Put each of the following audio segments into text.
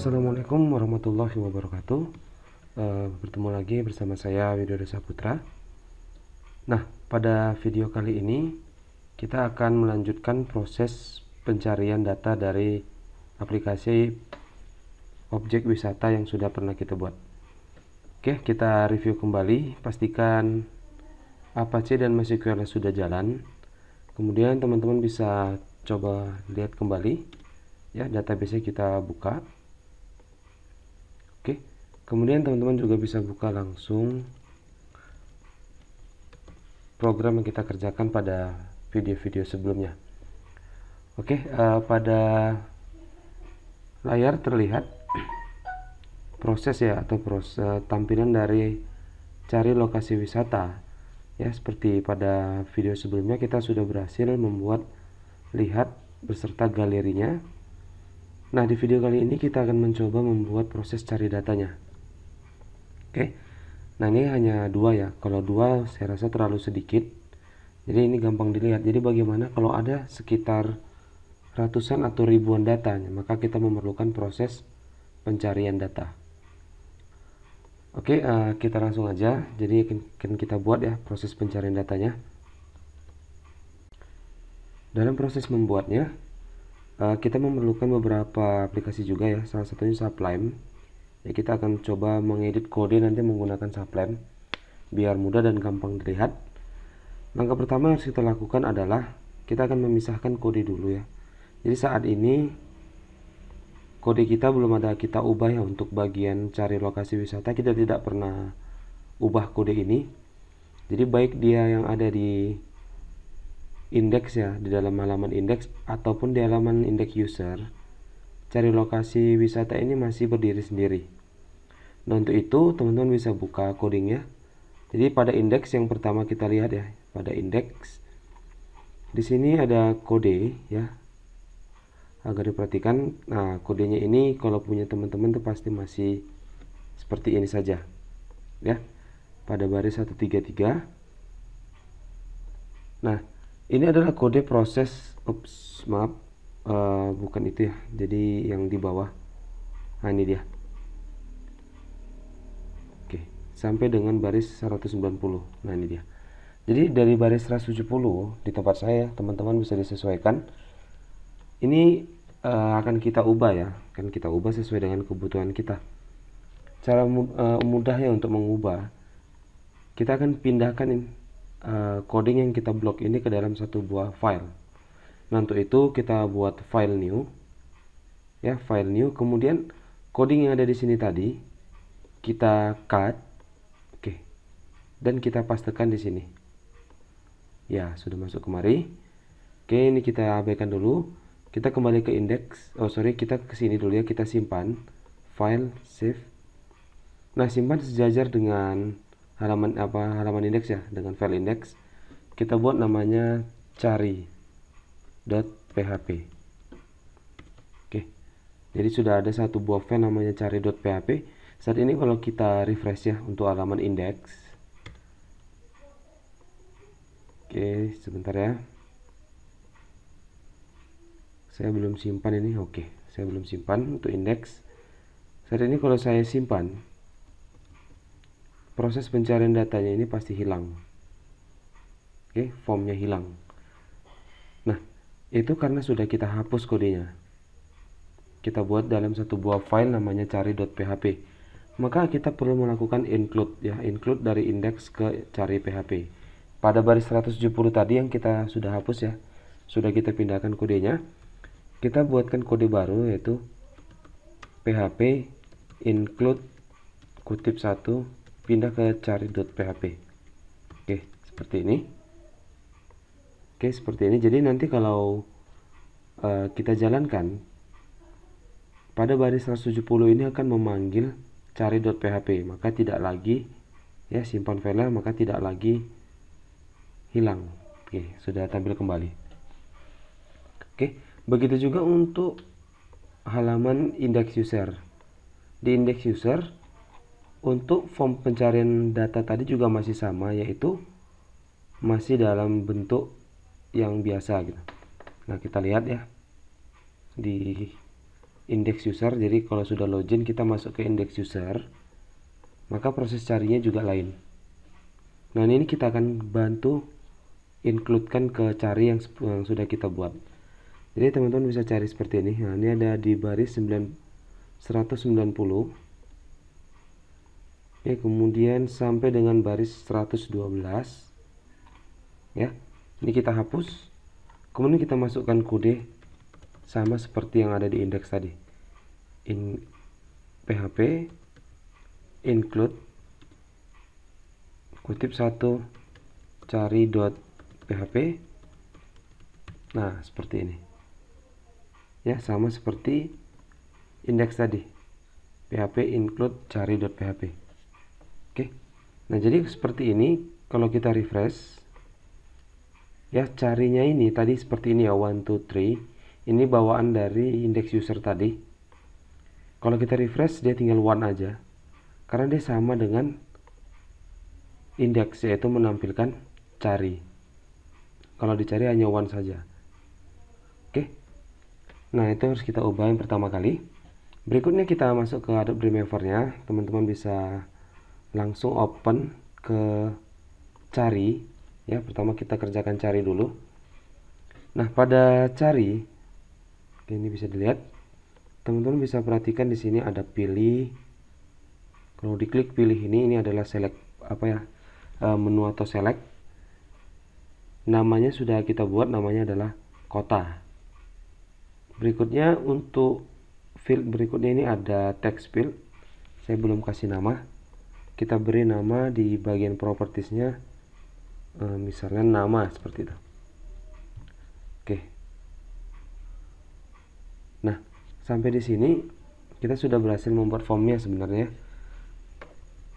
Assalamualaikum warahmatullahi wabarakatuh. Bertemu lagi bersama saya Widodo Saputra. Nah, pada video kali ini kita akan melanjutkan proses pencarian data dari aplikasi objek wisata yang sudah pernah kita buat. Oke, kita review kembali, pastikan Apache dan MySQL sudah jalan. Kemudian teman-teman bisa coba lihat kembali ya, database kita buka. Oke, kemudian teman-teman juga bisa buka langsung program yang kita kerjakan pada video-video sebelumnya. Oke, pada layar terlihat proses ya, atau proses tampilan dari cari lokasi wisata ya. Seperti pada video sebelumnya kita sudah berhasil membuat lihat beserta galerinya. Nah, di video kali ini kita akan mencoba membuat proses cari datanya. Oke. Nah, ini hanya dua ya. Kalau dua saya rasa terlalu sedikit. Jadi ini gampang dilihat. Jadi bagaimana kalau ada sekitar ratusan atau ribuan datanya, maka kita memerlukan proses pencarian data. Oke, kita langsung aja. Jadi akan kita buat ya proses pencarian datanya. Dalam proses membuatnya, kita memerlukan beberapa aplikasi juga ya, salah satunya Sublime ya. Kita akan coba mengedit kode nanti menggunakan Sublime biar mudah dan gampang dilihat. Langkah pertama yang harus kita lakukan adalah kita akan memisahkan kode dulu ya. Jadi saat ini kode kita belum ada kita ubah ya. Untuk bagian cari lokasi wisata kita tidak pernah ubah kode ini. Jadi baik dia yang ada di indeks ya, di dalam halaman indeks ataupun di halaman indeks user, cari lokasi wisata ini masih berdiri sendiri. Nah, untuk itu teman-teman bisa buka codingnya. Jadi pada indeks yang pertama kita lihat ya, pada indeks di sini ada kode ya, agar diperhatikan. Nah, kodenya ini kalau punya teman-teman tuh pasti masih seperti ini saja ya, pada baris 133. Nah, ini adalah kode proses, bukan itu ya, jadi yang di bawah. Nah, ini dia. Oke, sampai dengan baris 190. Nah, ini dia. Jadi dari baris 170 di tempat saya, teman-teman bisa disesuaikan. Ini akan kita ubah ya, akan kita ubah sesuai dengan kebutuhan kita. Cara mudahnya untuk mengubah, kita akan pindahkan coding yang kita blok ini ke dalam satu buah file. Nah, untuk itu kita buat file new ya, file new. Kemudian coding yang ada di sini tadi kita cut, oke, dan kita pastekan di sini ya, sudah masuk kemari. Oke, ini kita abaikan dulu, kita kembali ke indeks. Kita ke sini dulu ya, kita simpan file, save. Nah, simpan sejajar dengan halaman indeks ya, dengan file indeks. Kita buat namanya cari.php. Oke, jadi sudah ada satu buah file namanya cari.php. Saat ini kalau kita refresh ya untuk halaman indeks, oke, sebentar ya, saya belum simpan ini. Oke, saya belum simpan untuk indeks. Saat ini kalau saya simpan, proses pencarian datanya ini pasti hilang. Oke, formnya hilang. Nah, itu karena sudah kita hapus kodenya. Kita buat dalam satu buah file namanya cari.php. Maka kita perlu melakukan include ya, include dari indeks ke cari.php. Pada baris 170 tadi yang kita sudah hapus ya, sudah kita pindahkan kodenya. Kita buatkan kode baru yaitu php include kutip 1 pindah ke cari.php. Oke, seperti ini. Oke, seperti ini. Jadi nanti kalau kita jalankan, pada baris 170 ini akan memanggil cari.php, maka tidak lagi ya, simpan file, maka tidak lagi hilang. Oke, sudah tampil kembali. Oke, begitu juga untuk halaman index user. Di index user, untuk form pencarian data tadi juga masih sama, yaitu masih dalam bentuk yang biasa gitu. Nah, kita lihat ya di index user. Jadi kalau sudah login kita masuk ke index user, maka proses carinya juga lain. Nah ini kita akan bantu include-kan ke cari yang sudah kita buat. Jadi teman-teman bisa cari seperti ini. Nah ini ada di baris 190 ya, kemudian sampai dengan baris 112 ya. Ini kita hapus, kemudian kita masukkan kode sama seperti yang ada di indeks tadi. PHP include kutip 1 cari.php. Nah seperti ini ya, sama seperti indeks tadi, php include cari.php. Oke, nah jadi seperti ini. Kalau kita refresh ya, carinya ini tadi seperti ini ya, 1, 2, 3. Ini bawaan dari index user tadi. Kalau kita refresh dia tinggal 1 aja, karena dia sama dengan indeks, yaitu menampilkan cari. Kalau dicari hanya 1 saja. Oke, nah itu harus kita ubah yang pertama kali. Berikutnya kita masuk ke Adobe Dreamweaver-nya. Teman-teman bisa langsung open ke cari ya. Pertama kita kerjakan cari dulu. Nah pada cari ini bisa dilihat, teman-teman bisa perhatikan di sini ada pilih. Kalau diklik pilih ini adalah select menu atau select. Namanya sudah kita buat, namanya adalah kota. Berikutnya untuk field berikutnya ini ada text field. Saya belum kasih nama. Kita beri nama di bagian propertiesnya, misalnya nama seperti itu. Oke. Nah sampai di sini kita sudah berhasil membuat formnya sebenarnya.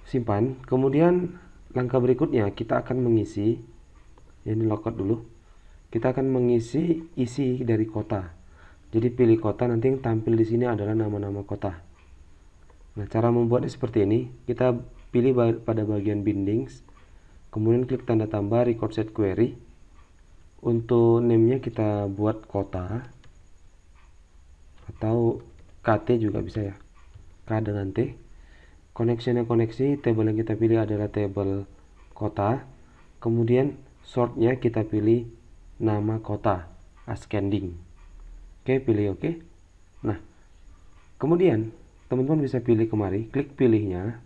Simpan. Kemudian langkah berikutnya kita akan mengisi. Ini logout dulu. Kita akan mengisi isi dari kota. Jadi pilih kota, nanti yang tampil di sini adalah nama-nama kota. Nah cara membuatnya seperti ini. Kita pilih pada bagian bindings, kemudian klik tanda tambah record set query. Untuk name-nya kita buat kota atau KT juga bisa ya, K dengan T. Connection-nya koneksi, table yang kita pilih adalah table kota. Kemudian sort-nya kita pilih nama kota, ascending. Oke, pilih oke. Nah kemudian teman-teman bisa pilih kemari, klik pilihnya,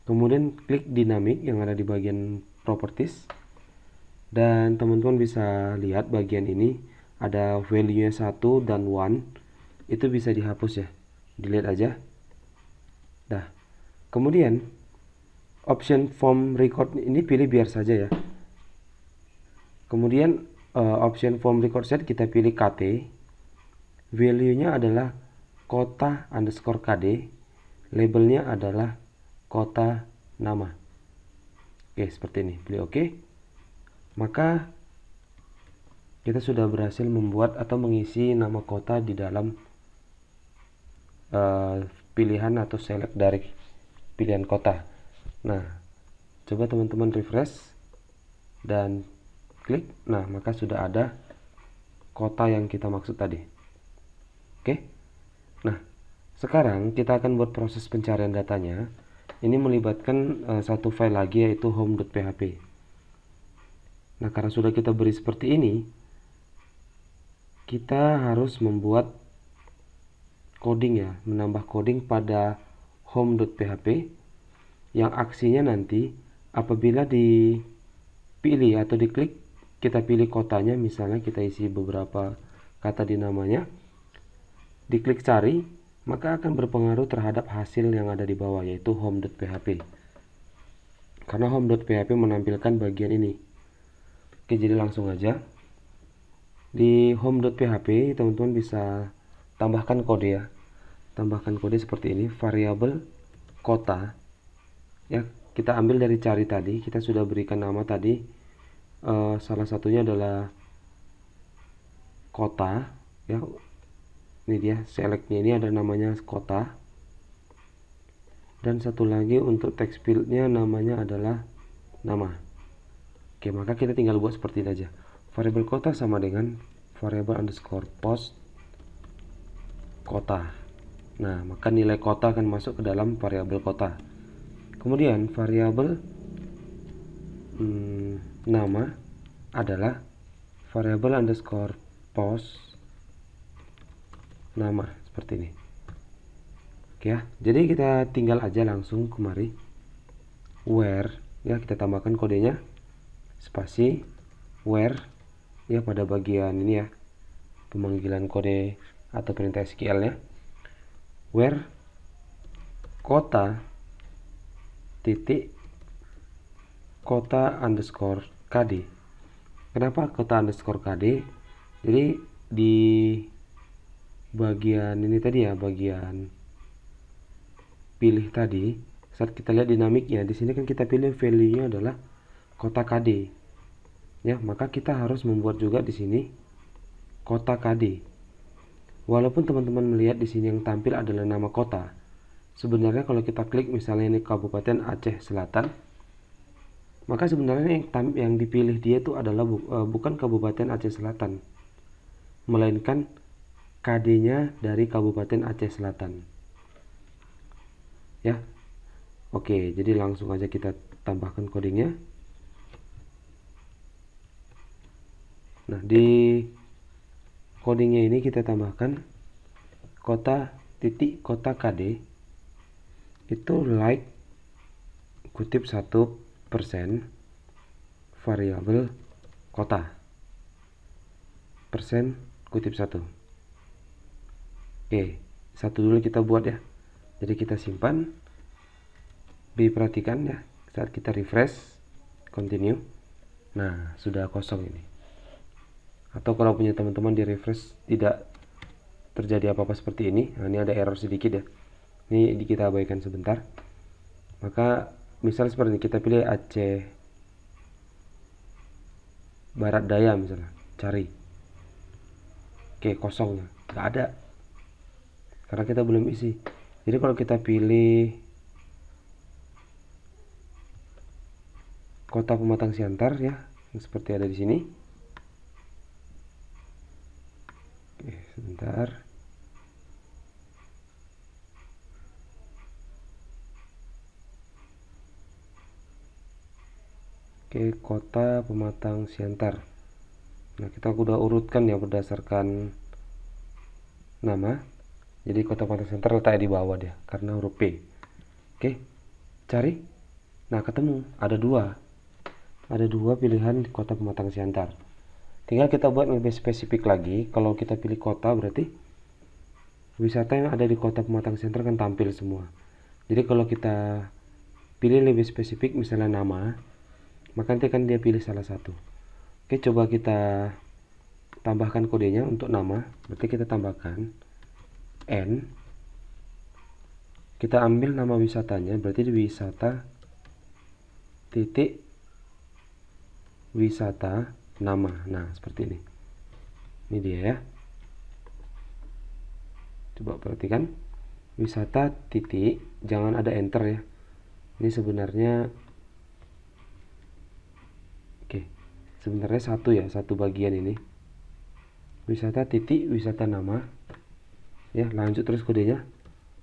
kemudian klik dynamic yang ada di bagian properties, dan teman-teman bisa lihat bagian ini ada value-nya 1 dan 1. Itu bisa dihapus ya, dilihat aja. Nah kemudian option form record ini pilih biar saja ya. Kemudian option form record set kita pilih KT. Value-nya adalah kota underscore KD. Labelnya adalah kota nama. Oke seperti ini, pilih oke. Maka kita sudah berhasil membuat atau mengisi nama kota di dalam pilihan atau select dari pilihan kota. Nah coba teman-teman refresh dan klik. Nah maka sudah ada kota yang kita maksud tadi. Oke. Nah sekarang kita akan buat proses pencarian datanya. Ini melibatkan satu file lagi, yaitu home.php. Nah karena sudah kita beri seperti ini, kita harus membuat coding ya, menambah coding pada home.php yang aksinya nanti apabila dipilih atau diklik, kita pilih kotanya, misalnya kita isi beberapa kata di namanya, diklik cari, maka akan berpengaruh terhadap hasil yang ada di bawah, yaitu home.php. Karena home.php menampilkan bagian ini. Oke, jadi langsung aja di home.php teman-teman bisa tambahkan kode ya. Tambahkan kode seperti ini, variabel kota ya, kita ambil dari cari tadi. Kita sudah berikan nama tadi, salah satunya adalah kota ya. Ini dia, selectnya ini ada namanya kota, dan satu lagi untuk text fieldnya namanya adalah nama. Oke, maka kita tinggal buat seperti ini aja. Variabel kota sama dengan variabel underscore post kota. Nah, maka nilai kota akan masuk ke dalam variabel kota. Kemudian variabel nama adalah variabel underscore post nama, seperti ini. Oke ya, jadi kita tinggal aja langsung kemari where ya, kita tambahkan kodenya spasi where ya pada bagian ini ya, pemanggilan kode atau perintah SQL ya, where kota titik kota underscore KD. Kenapa kota underscore KD? Jadi di bagian ini tadi ya, bagian pilih tadi, saat kita lihat dinamiknya di sini kan kita pilih value-nya adalah kota KD. Ya, maka kita harus membuat juga di sini kota KD. Walaupun teman-teman melihat di sini yang tampil adalah nama kota, sebenarnya kalau kita klik misalnya ini Kabupaten Aceh Selatan, maka sebenarnya yang dipilih dia itu adalah bukan Kabupaten Aceh Selatan, melainkan KD-nya dari Kabupaten Aceh Selatan. Ya. Oke, jadi langsung aja kita tambahkan codingnya. Nah, di codingnya ini kita tambahkan kota titik kota KD itu like kutip 1% variabel kota persen kutip 1. Oke, satu dulu kita buat ya. Jadi kita simpan. Diperhatikan ya, saat kita refresh continue, nah sudah kosong ini. Atau kalau punya teman-teman di refresh tidak terjadi apa-apa seperti ini, nah, ini ada error sedikit ya, ini kita abaikan sebentar. Maka misal seperti ini, kita pilih Aceh Barat Daya misalnya, cari. Oke, kosongnya nggak ada karena kita belum isi. Jadi kalau kita pilih Kota Pematang Siantar ya, seperti ada di sini. Oke, sebentar. Oke, Kota Pematang Siantar. Nah, kita udah urutkan ya berdasarkan nama. Jadi Kota Pematang Siantar letaknya di bawah dia karena huruf P. Oke, cari. Nah, ketemu ada dua pilihan di Kota Pematang Siantar. Tinggal kita buat lebih spesifik lagi. Kalau kita pilih kota, berarti wisata yang ada di Kota Pematang Siantar kan tampil semua. Jadi kalau kita pilih lebih spesifik, misalnya nama, maka nanti akan dia pilih salah satu. Oke, coba kita tambahkan kodenya untuk nama. Berarti kita tambahkan N, kita ambil nama wisatanya, berarti di wisata titik wisata nama. Nah, seperti ini. Ini dia ya. Coba perhatikan. Wisata titik, jangan ada enter ya. Ini sebenarnya sebenarnya satu bagian ini. Wisata titik wisata nama. Ya, lanjut terus kodenya.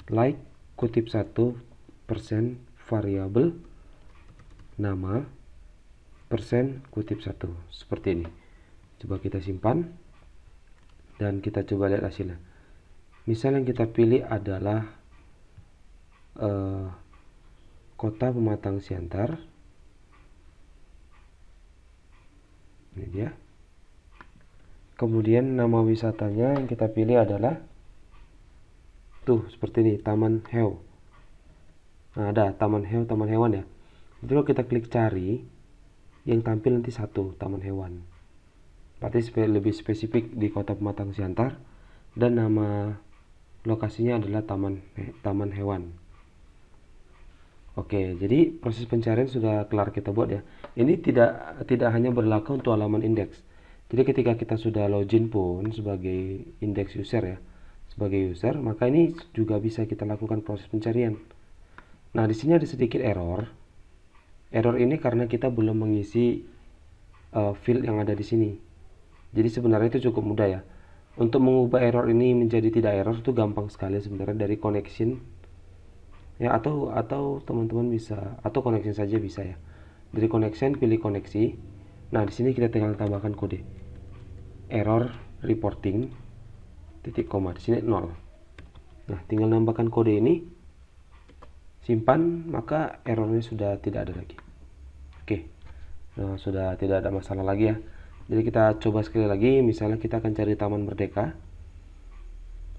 Like kutip 1% variabel nama persen kutip 1, seperti ini. Coba kita simpan dan kita coba lihat hasilnya. Misal yang kita pilih adalah Kota Pematang Siantar. Ini dia. Kemudian nama wisatanya yang kita pilih adalah seperti ini, Taman Hew. Nah, ada Taman Hew, Taman Hewan ya. Jadi kalau kita klik cari, yang tampil nanti satu, Taman Hewan. Berarti lebih spesifik di Kota Pematang Siantar, dan nama lokasinya adalah Taman Hewan. Oke, jadi proses pencarian sudah kelar kita buat ya. Ini tidak hanya berlaku untuk halaman indeks. Jadi ketika kita sudah login pun sebagai index user ya, sebagai user, maka ini juga bisa kita lakukan proses pencarian. Nah, di sini ada sedikit error. Error ini karena kita belum mengisi field yang ada di sini. Jadi sebenarnya itu cukup mudah ya. Untuk mengubah error ini menjadi tidak error itu gampang sekali sebenarnya, dari connection ya, atau teman-teman bisa, atau connection saja bisa ya. Dari connection pilih koneksi. Nah, di sini kita tinggal tambahkan kode error reporting titik koma, di sini 0. Nah, tinggal nambahkan kode ini, simpan, maka errornya sudah tidak ada lagi. Oke. Nah, sudah tidak ada masalah lagi ya. Jadi kita coba sekali lagi, misalnya kita akan cari Taman Merdeka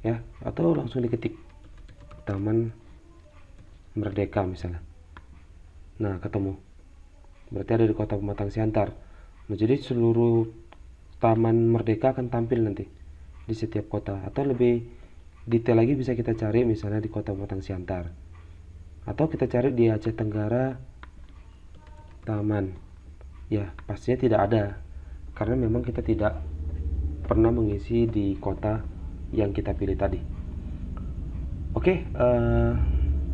ya, atau langsung diketik Taman Merdeka misalnya. Nah, ketemu. Berarti ada di Kota Pematang Siantar. Nah, jadi seluruh Taman Merdeka akan tampil nanti di setiap kota. Atau lebih detail lagi bisa kita cari misalnya di Kota Pematang Siantar. Atau kita cari di Aceh Tenggara Taman. Ya, pastinya tidak ada, karena memang kita tidak pernah mengisi di kota yang kita pilih tadi. Oke,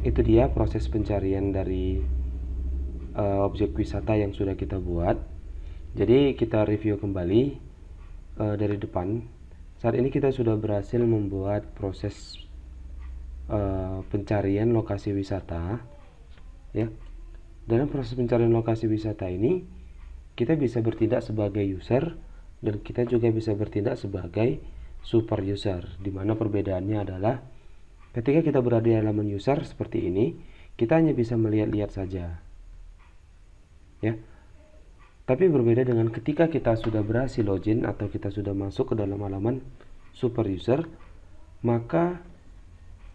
itu dia proses pencarian dari objek wisata yang sudah kita buat. Jadi kita review kembali dari depan. Saat ini kita sudah berhasil membuat proses pencarian lokasi wisata ya. Dalam proses pencarian lokasi wisata ini, kita bisa bertindak sebagai user dan kita juga bisa bertindak sebagai super user, di mana perbedaannya adalah ketika kita berada di halaman user seperti ini, kita hanya bisa melihat-lihat saja ya. Tapi berbeda dengan ketika kita sudah berhasil login atau kita sudah masuk ke dalam halaman super user, maka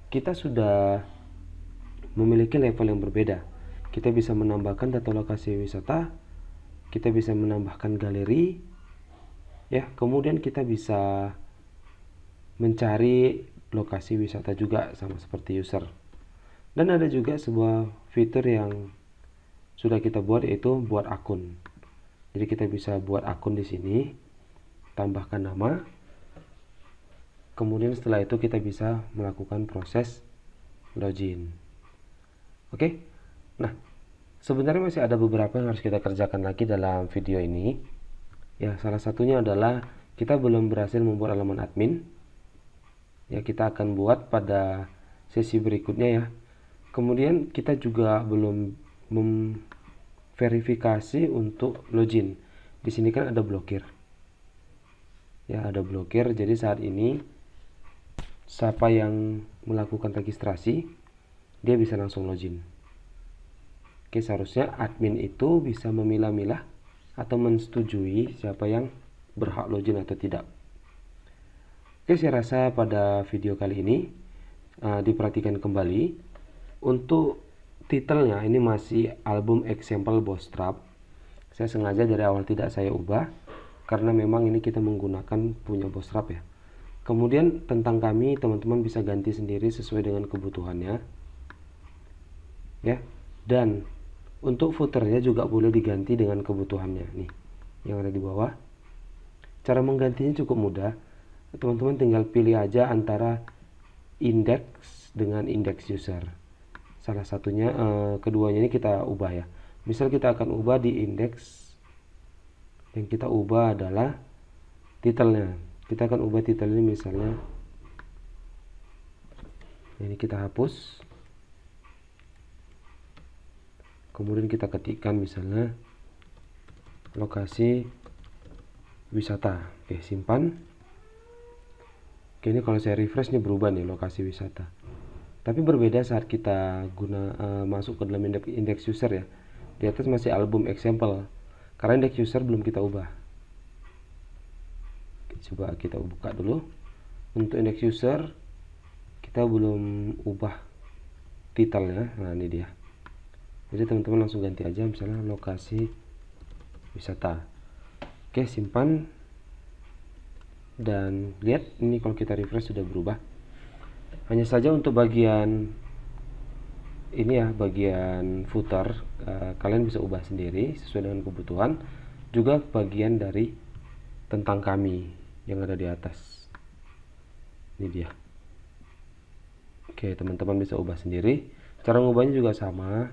kita sudah memiliki level yang berbeda. Kita bisa menambahkan data lokasi wisata, kita bisa menambahkan galeri ya, kemudian kita bisa mencari lokasi wisata juga sama seperti user. Dan ada juga sebuah fitur yang sudah kita buat, yaitu buat akun. Jadi kita bisa buat akun di sini, tambahkan nama, kemudian setelah itu kita bisa melakukan proses login. Oke. Nah, sebenarnya masih ada beberapa yang harus kita kerjakan lagi dalam video ini. Ya, salah satunya adalah kita belum berhasil membuat halaman admin. Ya, kita akan buat pada sesi berikutnya ya. Kemudian kita juga belum memverifikasi untuk login. Di sini kan ada blokir. Ya, ada blokir. Jadi saat ini siapa yang melakukan registrasi, dia bisa langsung login. Oke, seharusnya admin itu bisa memilah-milah atau mensetujui siapa yang berhak login atau tidak. Oke, saya rasa pada video kali ini diperhatikan kembali. Untuk titelnya ini masih album example bootstrap. Saya sengaja dari awal tidak saya ubah karena memang ini kita menggunakan punya bootstrap ya. Kemudian tentang kami, teman-teman bisa ganti sendiri sesuai dengan kebutuhannya ya. Dan untuk footernya juga boleh diganti dengan kebutuhannya nih, yang ada di bawah. Cara menggantinya cukup mudah. Teman-teman tinggal pilih aja antara index dengan index user. Salah satunya, keduanya ini kita ubah ya. Misal kita akan ubah di index, yang kita ubah adalah titelnya. Kita akan ubah titel ini misalnya, ini kita hapus. Kemudian kita ketikkan misalnya lokasi wisata. Oke, simpan. Oke, ini kalau saya refresh nih berubah nih lokasi wisata. Tapi berbeda saat kita masuk ke dalam index user ya. Di atas masih album example, karena index user belum kita ubah. Coba kita buka dulu. Untuk index user kita belum ubah titelnya. Nah, ini dia. Jadi teman-teman langsung ganti aja misalnya lokasi wisata. Oke, simpan. Dan lihat ini kalau kita refresh sudah berubah. Hanya saja untuk bagian ini ya, bagian footer kalian bisa ubah sendiri sesuai dengan kebutuhan. Juga bagian dari tentang kami yang ada di atas. Ini dia. Oke, teman-teman bisa ubah sendiri. Cara ngubahnya juga sama.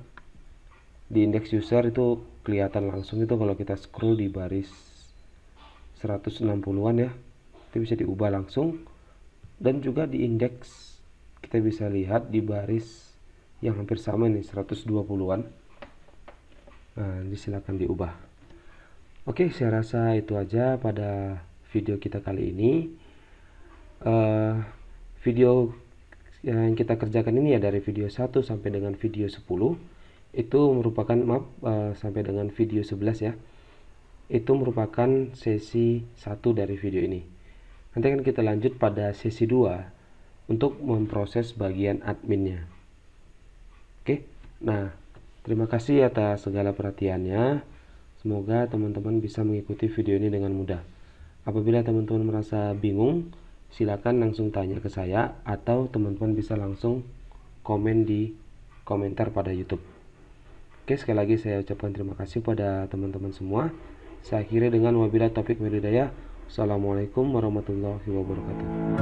Di index user itu kelihatan langsung itu kalau kita scroll di baris 160-an ya. itu bisa diubah langsung, dan juga di indeks kita bisa lihat di baris yang hampir sama nih, 120-an. Nah, ini silakan diubah. Oke, saya rasa itu aja pada video kita kali ini. Video yang kita kerjakan ini ya dari video 1 sampai dengan video 10 itu merupakan sampai dengan video 11 ya, itu merupakan sesi 1 dari video ini. Nanti akan kita lanjut pada sesi 2 untuk memproses bagian adminnya. Oke, nah terima kasih atas segala perhatiannya. Semoga teman-teman bisa mengikuti video ini dengan mudah. Apabila teman-teman merasa bingung, silakan langsung tanya ke saya, atau teman-teman bisa langsung komen di komentar pada YouTube. Oke, sekali lagi saya ucapkan terima kasih pada teman-teman semua. Saya akhiri dengan wabillahi taufik wal hidayah. Assalamualaikum warahmatullahi wabarakatuh.